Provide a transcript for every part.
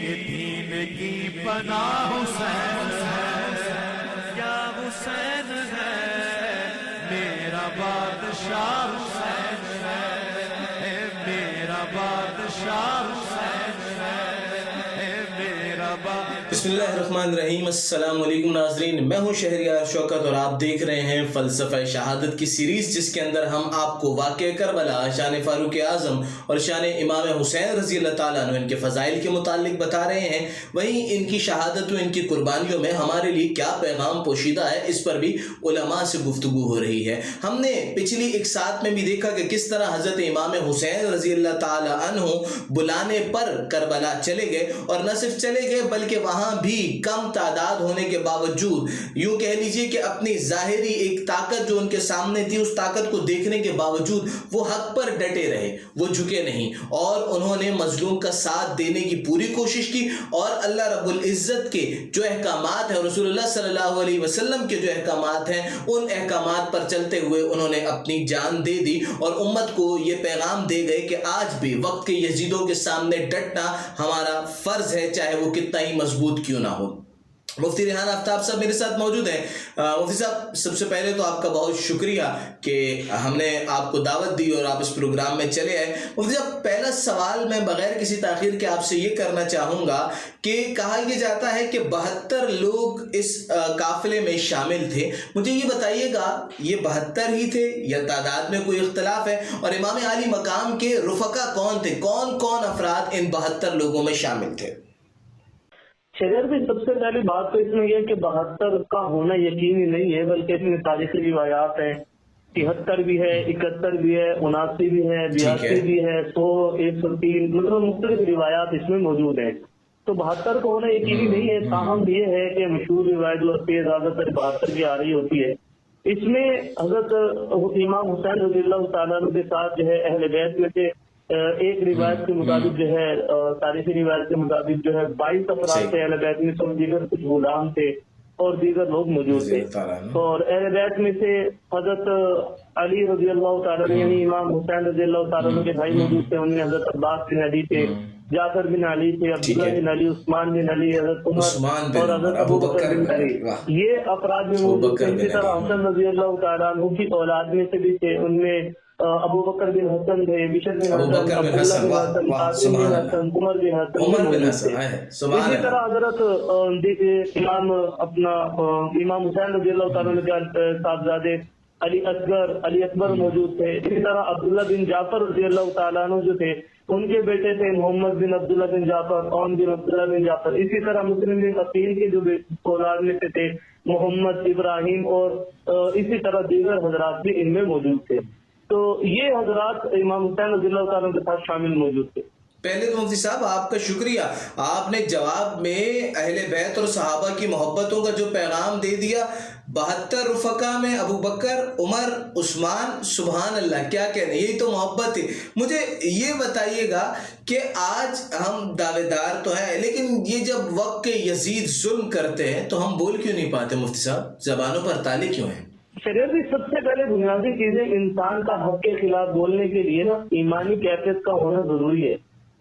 دین کی پناہ حسین ہے، کیا حسین ہے، میرا بادشاہ حسین ہے، میرا بادشاہ حسین ہے، میرا بادشاہ۔ بسم اللہ الرحمن الرحیم۔ السلام علیکم ناظرین، میں ہوں شہریار شوکت اور آپ دیکھ رہے ہیں فلسفہ شہادت کی سیریز، جس کے اندر ہم آپ کو واقعہ کربلا، شان فاروق اعظم اور شان امام حسین رضی اللہ تعالیٰ عنہ ان کے فضائل کے متعلق بتا رہے ہیں۔ وہیں ان کی شہادت و ان کی قربانیوں میں ہمارے لیے کیا پیغام پوشیدہ ہے، اس پر بھی علماء سے گفتگو ہو رہی ہے۔ ہم نے پچھلی ایک ساتھ میں بھی دیکھا کہ کس طرح حضرت امام حسین رضی اللہ تعالیٰ عنہ بلانے پر کربلا چلے گئے، اور نہ صرف چلے گئے بلکہ وہاں بھی کم تعداد ہونے کے باوجود، یوں کہہ لیجئے کہ اپنی ظاہری ایک طاقت جو ان کے سامنے تھی، اس طاقت کو دیکھنے کے باوجود وہ حق پر ڈٹے رہے، وہ جھکے نہیں، اور انہوں نے مظلوم کا ساتھ دینے کی پوری کوشش کی، اور اللہ رب العزت کے جو احکامات ہیں، رسول اللہ صلی اللہ علیہ وسلم کے جو احکامات ہیں، ان احکامات پر چلتے ہوئے انہوں نے اپنی جان دے دی، اور امت کو یہ پیغام دے گئے کہ آج بھی وقت کے یزیدوں کے سامنے ڈٹنا ہمارا فرض ہے، چاہے وہ کتنا ہی مضبوط کیوں نہ ہو۔ مفتی ریحان آفتاب صاحب میرے ساتھ موجود ہیں۔ مفتی صاحب، سب سے پہلے تو آپ کا بہت شکریہ کہ ہم نے آپ کو دعوت دی اور آپ اس پروگرام میں چلے آئے۔ مفتی صاحب، پہلا سوال میں بغیر کسی تاخیر کے آپ سے یہ کرنا چاہوں گا کہ کہا یہ جاتا ہے کہ 72 لوگ اس قافلے میں شامل تھے۔ مجھے یہ بتائیے گا، یہ 72 ہی تھے یا تعداد میں کوئی اختلاف ہے؟ اور امام عالی مقام کے رفقا کون تھے؟ کون کون افراد ان 72 لوگوں میں شامل تھے؟ شہریار بھی سب سے پہلی بات تو اس میں یہ کہ 72 کا ہونا یقینی نہیں ہے، بلکہ اس میں تاریخی روایات ہیں۔ 73 بھی ہے، 71 بھی ہے، 79 بھی ہے، 82 بھی ہے، 100، 103، مطلب مختلف روایات اس میں موجود ہیں۔ تو 72 کا ہونا یقینی نہیں ہے، تاہم یہ ہے کہ مشہور روایت جو زیادہ تر 72 کی آ رہی ہوتی ہے۔ اس میں حضرت امام حسین رضی اللہ تعالیٰ عنہ کے ساتھ جو ہے اہل بیت میں سے ایک روایت کے مطابق جو ہے، تاریخی روایت کے مطابق جو ہے 22 افراد تھے اہل بیت میں سے، دیگر کچھ غلام تھے اور دیگر لوگ موجود تھے۔ اور اہل بیت میں سے حضرت علی رضی اللہ تعالیٰ عنہ یعنی امام حسین رضی اللہ تعالیٰ عنہ کے بھائی موجود تھے، ان میں حضرت عباس بن علی تھے، جعفر بن علی تھے، عبداللہ بن علی، عثمان بن علی، حضرت عمر اور حضرت ابو بکر بن علی، یہ افراد میں موجود تھے۔ اسی طرح حسن رضی اللہ تعالیٰ عنہ کی اولاد میں سے بھی تھے، ان میں ابو بکر بن حسن تھے، بشر بن حسن، عبداللہ بن حسن، قاسم بن حسن، عمر بن حسن۔ اسی طرح حضرت امام امام حسین رضی اللہ تعالیٰ عنہ کے صاحبزادے علی اصغر، علی اکبر موجود تھے۔ اسی طرح عبداللہ بن جعفر رضی اللہ تعالیٰ عنہ جو تھے، ان کے بیٹے تھے محمد بن عبداللہ بن جعفر، اون بن عبداللہ بن جعفر۔ اسی طرح مسلم بن عقیل کے جو اولاد میں سے تھے محمد، ابراہیم، اور اسی طرح دیگر حضرات بھی ان میں موجود تھے۔ تو یہ حضرات امام حسین رضی اللہ تعالیٰ کے ساتھ شامل موجود تھے۔ پہلے تو مفتی صاحب آپ کا شکریہ، آپ نے جواب میں اہل بیت اور صحابہ کی محبتوں کا جو پیغام دے دیا۔ 72 رفقا میں ابو بکر، عمر، عثمان، سبحان اللہ، کیا کہنے، یہی تو محبت ہے۔ مجھے یہ بتائیے گا کہ آج ہم دعوے دار تو ہیں، لیکن یہ جب وقت کے یزید ظلم کرتے ہیں تو ہم بول کیوں نہیں پاتے مفتی صاحب؟ زبانوں پر تالے کیوں ہیں؟ شریعت کی سب سے پہلے بنیادی چیزیں انسان کا حق کے خلاف بولنے کے لیے نا ایمانی کیفیت کا ہونا ضروری ہے۔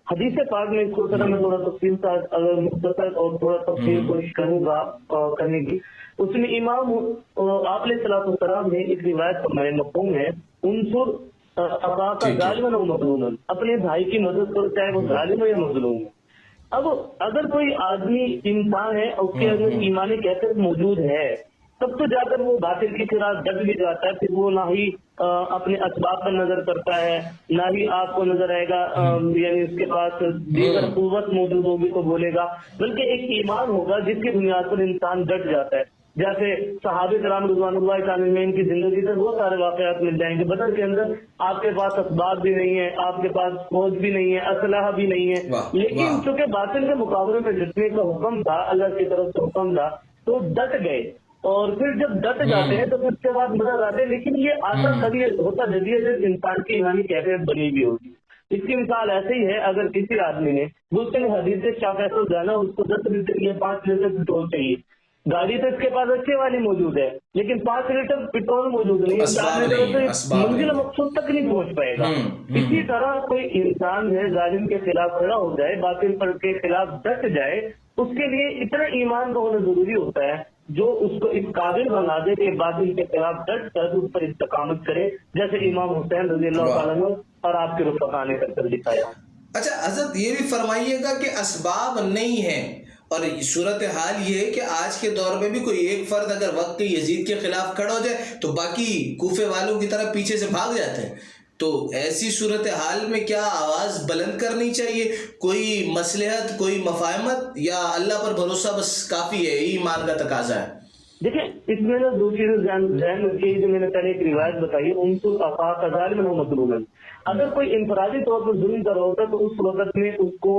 حدیث پاک میں اس کو میں تھوڑا تفصیل سے اگر مختصر اور تھوڑا تفصیل کوشش کروں گا کرنے کی، اس میں امام آپ علیہ السلام نے ایک روایت فرمائے، مفہوم ہے انصر اخاک ظالما و مظلوما، اپنے بھائی کی مدد کرو چاہے وہ ظالم ہو یا مظلوم ہو۔ اب اگر کوئی آدمی انسان ہے اور اس کے اندر ایمانی کیفیت موجود ہے، تب تو جا کر وہ باطل کی خلاف ڈٹ بھی جاتا ہے، پھر وہ نہ ہی اپنے اسباب پر نظر کرتا ہے، نہ ہی آپ کو نظر آئے گا یعنی اس کے پاس دیگر قوت موجود ہوگی تو بولے گا، بلکہ ایک ایمان ہوگا جس کی بنیاد پر انسان ڈٹ جاتا ہے۔ جیسے صحابہ کرام رضوان اللہ تعالیٰ عنہم کی زندگی سے بہت سارے واقعات مل جائیں گے۔ بدر کے اندر آپ کے پاس اسباب بھی نہیں ہے، آپ کے پاس فوج بھی نہیں ہے، اسلحہ بھی نہیں ہے، لیکن چونکہ باطل کے مقابلے میں ڈٹنے کا حکم تھا، اللہ کی طرف سے حکم تھا، تو ڈٹ گئے۔ اور پھر جب ڈٹ جاتے ہیں تو پھر اس کے بعد مدد آتے ہیں، لیکن یہ آتا کبھی ہوتا جب انسان کی ایمانی کیفیت بنی ہوئی ہوگی۔ اس کی مثال ایسے ہی ہے، اگر کسی آدمی نے دوسرے حدیث سے شاہ فیصل جانا، اس کو 10 لیٹر یا 5 لیٹر پیٹرول چاہیے، گاڑی تو اس کے پاس اچھی والی موجود ہے لیکن 5 لیٹر پیٹرول موجود نہیں ہے، منزل مقصود تک نہیں پہنچ پائے گا۔ اسی طرح کوئی انسان ہے ظالم کے خلاف کھڑا ہو جائے، باطل پر کے خلاف ڈٹ جائے، اس کے لیے اتنا ایمان کا ہونا ضروری ہوتا ہے جو اس کو اس قابل بنا دے کہ باطل کے خلاف ڈٹ کر اس پر استقامت کرے، جیسے امام حسین رضی اللہ تعالیٰ عنہ اور آپ کے رفقا نے کر دکھایا۔ اچھا حضرت یہ بھی فرمائیے گا کہ اسباب نہیں ہیں، اور صورتحال یہ ہے کہ آج کے دور میں بھی کوئی ایک فرد اگر وقت کے یزید کے خلاف کھڑا ہو جائے تو باقی کوفے والوں کی طرح پیچھے سے بھاگ جاتے ہیں، تو ایسی صورتحال میں کیا آواز بلند کرنی چاہیے؟ کوئی مصلحت، کوئی مفاہمت، یا اللہ پر بھروسہ بس کافی ہے، ایمان کا تقاضا ہے؟ دیکھیں اس میں نا دو چیزیں ذہن رکھیے، جو میں نے پہلے ایک روایت بتائی ہے، ان کو افاق ظالم و مظلوم، اگر کوئی انفرادی طور پر ظلم کر رہا ہوتا ہے تو اس وقت میں اس کو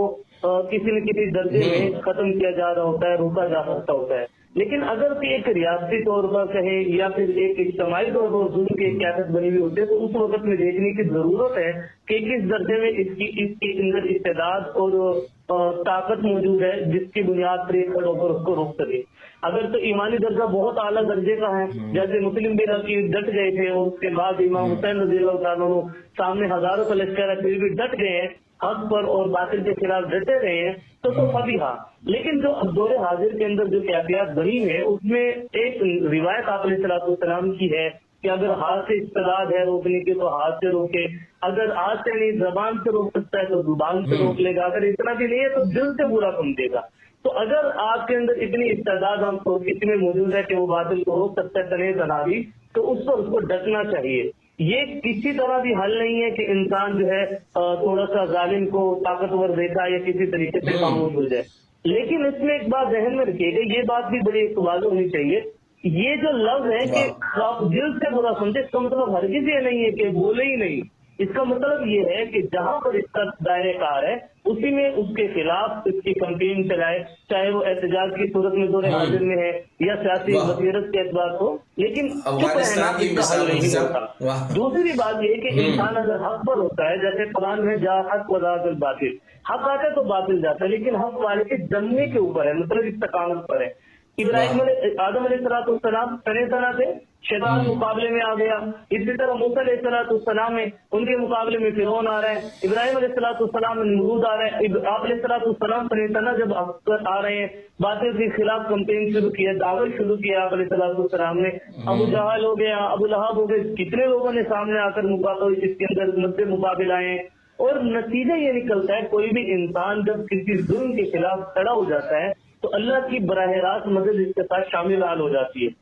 کسی نہ کسی درجے میں ختم کیا جا رہا ہوتا ہے، روکا جا سکتا ہوتا ہے، لیکن اگر ایک ریاستی طور پر کہیں یا پھر ایک اجتماعی طور پر ظلم کی قیادت بنی ہوئی ہوتی ہے تو اس وقت میں دیکھنے کی ضرورت ہے کہ کس درجے میں اس کے اندر استعداد اور طاقت موجود ہے جس کی بنیاد پر ایک پر اس کو روک سکے۔ اگر تو ایمانی درجہ بہت اعلیٰ درجے کا ہے، جیسے مسلم بھی ڈٹ گئے تھے اور اس کے بعد امام حسین رضی اللہ تعالیٰ عنہ سامنے ہزاروں کا لشکر ہے پھر بھی ڈٹ گئے ہیں، حق پر اور باطل کے خلاف ڈٹے رہے ہیں، تو فبیہا۔ لیکن جو دور حاضر کے اندر جو کیفیات بنی ہے اس میں ایک روایت آپ علیہ السلام کی ہے کہ اگر ہاتھ سے استعداد ہے روکنے کی تو ہاتھ سے روکے، اگر ہاتھ سے نہیں زبان سے روک سکتا ہے تو زبان سے روک لے گا، اگر اتنا بھی نہیں ہے تو دل سے برا سمجھے گا۔ تو اگر آپ کے اندر اتنی استعداد ہم کو کسی میں موجود ہے کہ وہ باطل کو روک سکتا ہے تنے تنابی، تو اس کو ڈٹنا چاہیے۔ یہ کسی طرح بھی حل نہیں ہے کہ انسان جو ہے تھوڑا سا ظالم کو طاقتور دیکھا یا کسی طریقے سے خاموش ہو جائے، لیکن اس میں ایک بات ذہن میں رکھیے گا، یہ بات بھی بڑی واضح ہونی چاہیے، یہ جو لفظ ہے کہ آپ دل سے برا سمجھے، اس کا مطلب ہرگز یہ نہیں ہے کہ بولے ہی نہیں، اس کا مطلب یہ ہے کہ جہاں پر اس کا دائرہ کار ہے اسی میں اس کے خلاف اس کی کمپین چلائے، چاہے وہ احتجاج کی صورت میں دور حاضر میں ہے یا سیاسی بصیرت کے اعتبار ہو، لیکن چپ رہنا اس کا حل نہیں ہوتا۔ دوسری بات یہ کہ انسان اگر حق پر ہوتا ہے، جیسے قرآن میں جا حق وذاق الباطل، حق آتا ہے تو باطل جاتا ہے، لیکن حق والے کے جمنے کے اوپر ہے، مطلب استقامت پر ہے۔ ابراہیم آدم علیہ السلام تنے تنا تھے، شیطان مقابلے میں آ گیا، اسی طرح موسیٰ علیہ السلام میں ان کے مقابلے میں فرعون آ رہا ہے، ابراہیم علیہ السلام میں نمرود آ رہا ہے، آپ علیہ السلام تنے تنا جب آ رہے ہیں، باطل کے خلاف کمپین شروع کی ہے، دعوت شروع کی ہے آپ علیہ السلام نے، ابو جہل ہو گیا، ابو لہب ہو گئے، کتنے لوگوں نے سامنے آ کر اس کے اندر مد مقابل آئے ہیں، اور نتیجہ یہ نکلتا ہے کوئی بھی انسان جب کسی ظلم کے خلاف کھڑا ہو جاتا ہے تو اللہ کی براہ راست مدد اس کے ساتھ شامل حال ہو جاتی ہے۔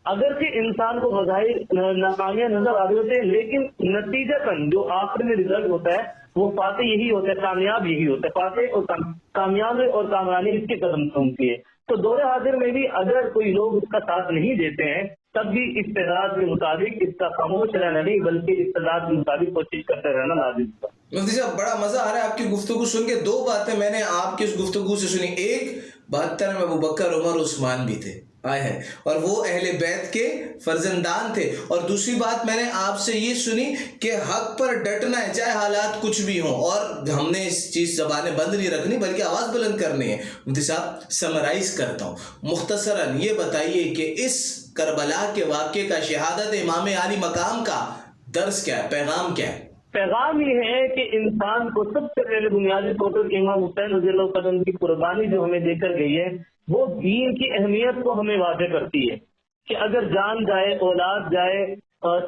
اگرچہ انسان کو بظاہر ناکامیاں نظر آ رہی ہوتے ہیں، لیکن نتیجہ جو آخر میں رزلٹ ہوتا ہے وہ فاتح یہی ہوتا ہے، کامیاب یہی ہوتا ہے، فاتح اور کامیاب اور کامرانی اس کے قدم چومتی ہے۔ تو دور حاضر میں بھی اگر کوئی لوگ اس کا ساتھ نہیں دیتے ہیں تب بھی استعداد کے مطابق اس کا خاموش رہنا نہیں بلکہ استعداد کے مطابق کوشش کرتے رہنا لازم ہے۔ مفتی صاحب بڑا مزہ آ رہا ہے آپ کی گفتگو سن کے۔ دو باتیں میں نے آپ کی اس گفتگو سے سنی، ایک 72 میں ابوبکر عمر عثمان بھی تھے آئے ہیں اور وہ اہل بیت کے فرزندان تھے، اور دوسری بات میں نے آپ سے یہ سنی کہ حق پر ڈٹنا ہے چاہے حالات کچھ بھی ہوں، اور ہم نے اس چیز زبانیں بند نہیں رکھنی بلکہ آواز بلند کرنی ہے۔ مفتی صاحب سمرائز کرتا ہوں مختصراً، یہ بتائیے کہ اس کربلا کے واقعے کا، شہادت امام عالی مقام کا درس کیا ہے، پیغام کیا ہے؟ پیغام یہ ہے کہ انسان کو سب سے پہلے بنیادی طور پر امام حسین رضی اللہ عنہ کی قربانی جو ہمیں دے کر گئی ہے وہ دین کی اہمیت کو ہمیں واضح کرتی ہے کہ اگر جان جائے، اولاد جائے،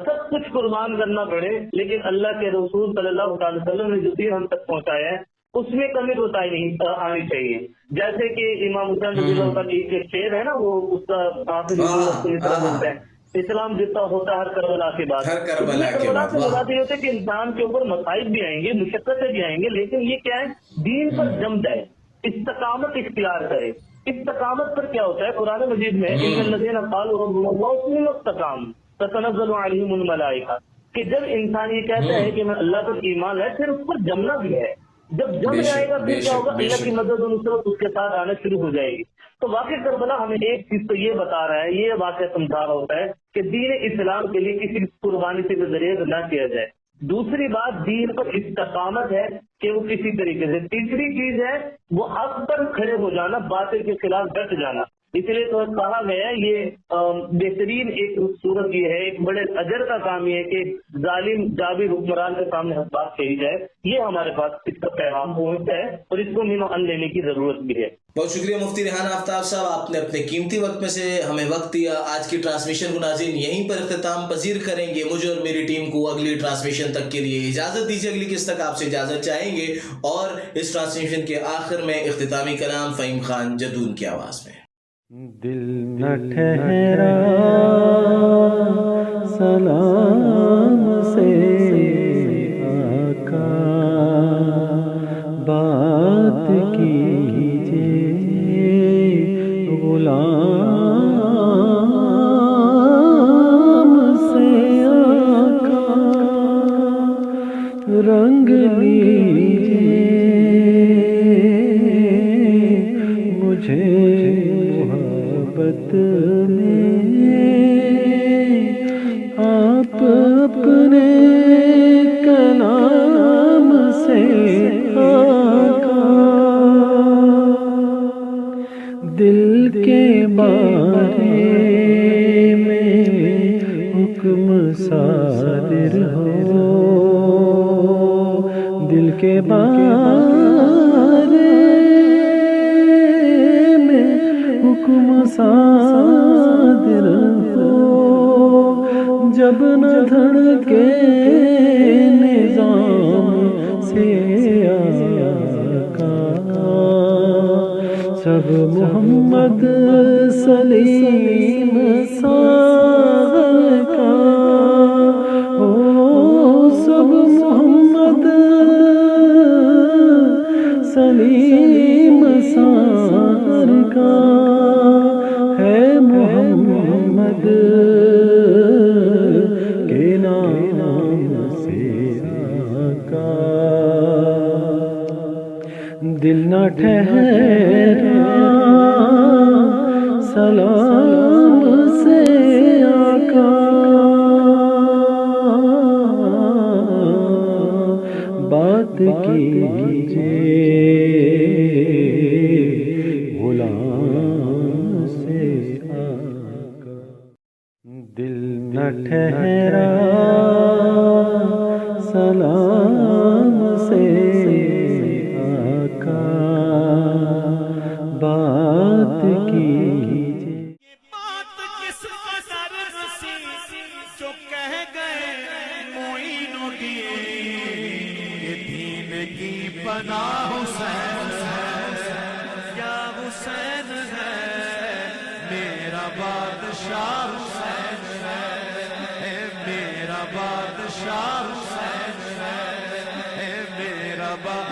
سب کچھ قربان کرنا پڑے، لیکن اللہ کے رسول صلی اللہ علیہ وسلم نے جو دین ہم تک پہنچایا ہے اس میں کمی کوتاہی نہیں آنی چاہیے۔ جیسے کہ امام حسین رضی اللہ عنہ کی ایک شعر ہے نا، وہ اس کا بولتا ہے اسلام جتنا ہوتا ہے ہر کربلا کے بعد، کربلا سے مراد یہ ہوتا ہے کہ انسان کے اوپر مصائب بھی آئیں گے، مشقتیں بھی آئیں گے، لیکن یہ کیا ہے، دین پر جم جائے، استقامت اختیار کرے۔ استقامت پر کیا ہوتا ہے، قرآن مجید میں ان الذین قالوا ربنا اللہ ثم استقاموا تتنزل علیہم الملائکہ، کہ جب انسان یہ کہتا ہے کہ میں اللہ پر ایمان ہے پھر اس پر جمنا بھی ہے، جب جم جائے گا پھر کیا ہوگا، اللہ کی مدد و نصرت اس کے ساتھ آنا شروع ہو جائے گی۔ تو واقعہ کربلا ہمیں ایک چیز تو یہ بتا رہا ہے، یہ واقعہ سمجھا رہا ہوتا ہے کہ دین اسلام کے لیے کسی قربانی سے ذریعہ نہ کیا جائے۔ دوسری بات دین پر استقامت ہے کہ وہ کسی طریقے سے۔ تیسری چیز ہے وہ حق پر کھڑے ہو جانا، باطل کے خلاف ڈٹ جانا۔ اس لیے تو کہا گیا یہ بہترین ایک صورت یہ ہے، ایک بڑے اجر کا کام یہ ہے کہ ظالم جابر حکمران کے سامنے حق بات کہی جائے. یہ ہمارے پاس اس کا پیغام پہنچتا ہے اور اس کو مینو ان لینے کی ضرورت بھی ہے. بہت شکریہ مفتی ریحان آفتاب صاحب، آپ نے اپنے قیمتی وقت میں سے ہمیں وقت دیا. آج کی ٹرانسمیشن کو ناظرین یہیں پر اختتام پذیر کریں گے. مجھے اور میری ٹیم کو اگلی ٹرانسمیشن تک کے لیے اجازت دیجیے. اگلی قسط تک آپ سے اجازت چاہیں گے اور اس ٹرانسمیشن کے آخر میں اختتامی کلام فہیم خان جدون کی آواز میں. دل نہ ٹھہرا سلام سے آقا بات کیجئے غلام سے آقا رنگ لیجئے مجھے محبت میں آپ اپنے کلام سے آقا دل کے بارے میں حکم صادر ہو، دل کے بارے میں حکم صادر ہو، جب نہ دھڑکے نظام سے آقا سب محمد سلیم ساغر کا ہو، سب محمد سلیم ساغر کا ہے، محمد کے نام سے آقا دل نہ ٹھہرا سلام سے آقا بات کیجئے غلام سے آقا دل نہ ٹھہرا سلام سے آقا بات کیجئے. یہ بات کس قدر رسی جو کہہ گئے معین و دین، یہ دین کی پناہ حسین ہے، کیا حسین ہے میرا بادشاہ حسین ہے، میرا بادشاہ حسین ہے میرا بادشاہ